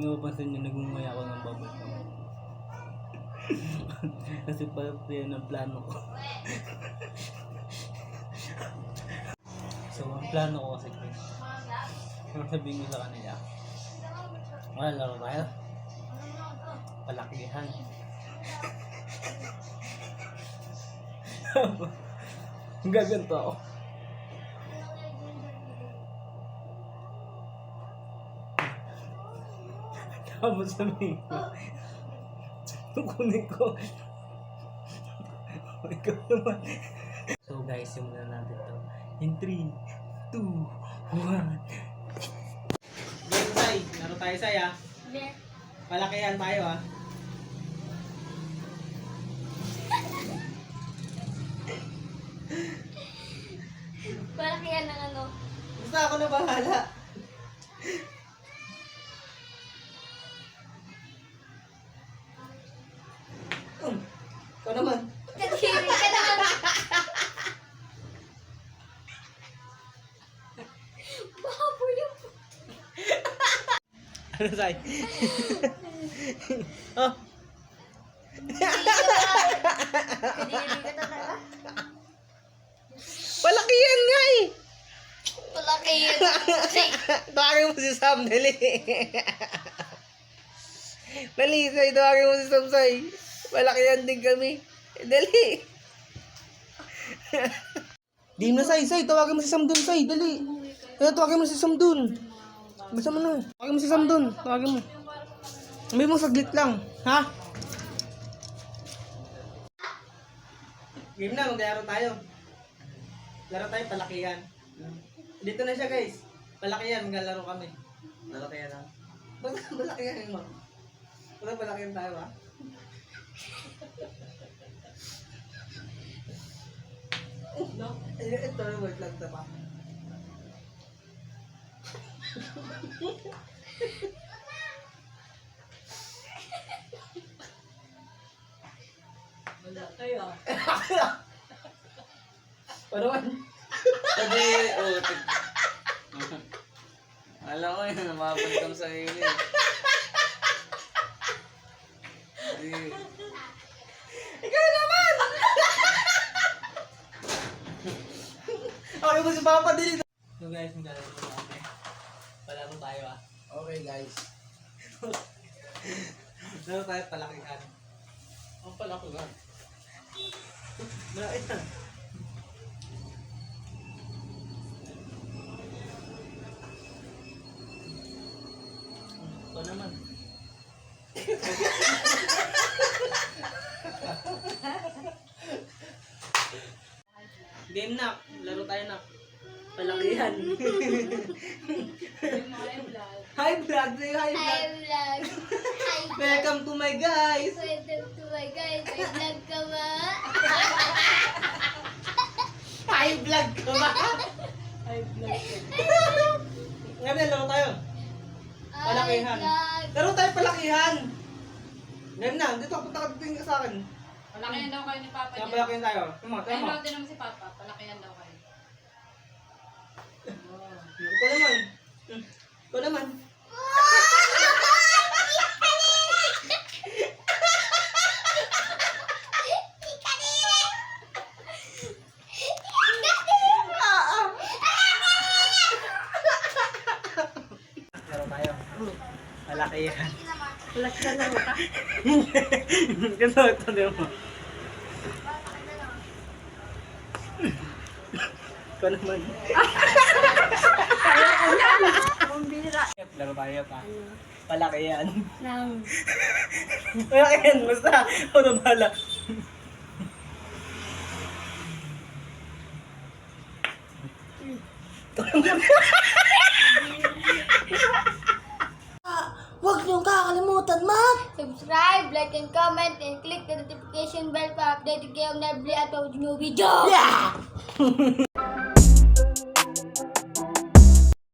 Napapansin niyo, nagmumay ako ng bubble gum. Kasi parang yan ang plano ko. So, ang plano ko kasi, Chris, sabihin ko sa kanila, wala, laro tayo. Palakihan. Gaganto ako. Tapos sabihin ko, kunin ko. Ikaw naman. So guys, simulan natin to. In 3, 2, 1. Dito, Sai. Laro tayo, Sai, ha? Yeah. Palakihan tayo, ha? Palakihan ng ano? Basta ako na bahala. Ikaw naman. Kadiri ka naman. Baboy yung... Ano, Sai? Oh. Kadiri ka talaga. Palakihan nga eh. Palakihan. Tawagin mo si Sam, dali. Dali, Sai, tawagin mo si Sam, Sai. Palakihan din kami. Dali. Di na, Sai, tawagin mo si Sam dun, Sai, dali. Tawagin mo si Sam dun. Basta mo na. Tawagin mo si Sam dun. Tawagin mo. Sabi mo saglit lang. Ha? Game na, maglaro tayo. Laro tayo, palakihan. Dito na siya, guys. Palakihan, maglalaro kami. Palakihan lang. Basta palakihan mo. Basta palakihan tayo, ha? No? Ito, wait lang ito pa. Wala kayo. Ano man? Sabi, alam ko yun, namapantang sa iyo eh. Ikaw naman! Okay mo si Papa dito. So guys, maglalaro na kami. Palaro tayo, ah. Okay guys. Laro tayo, palakihan. Ang palakihan. Malaki yan. Ito naman. Game na. Laro tayo na. Palakihan. Hi vlog! Say hi Hi vlog! vlog. Hi vlog. Welcome to my guys! Welcome to my guys. May vlog ka ba? Hi vlog ka ba? Hi vlog. Ngayon, laro tayo. Palakihan. Hi vlog. Laro tayo palakihan! Ngayon na, dito punta ka dito sa akin. Palakihan daw kayo ni Papa Kaya niya. palakihan tayo. Tama, Ayun tama. daw din naman si Papa. Palakihan daw kayo. Ikaw naman. Ikaw naman. Laro tayo. Palakihan. Palakihan na ka? Ganito, ito din mo. Ikaw naman. Pambira. Laro tayo pa. Palakihan. Nang. Palakihan, basta. Ako na bahala. Huwag niyong kakalimutan subscribe, like, and comment, and click the notification bell para updated kayo ng every upload new video. Yeah!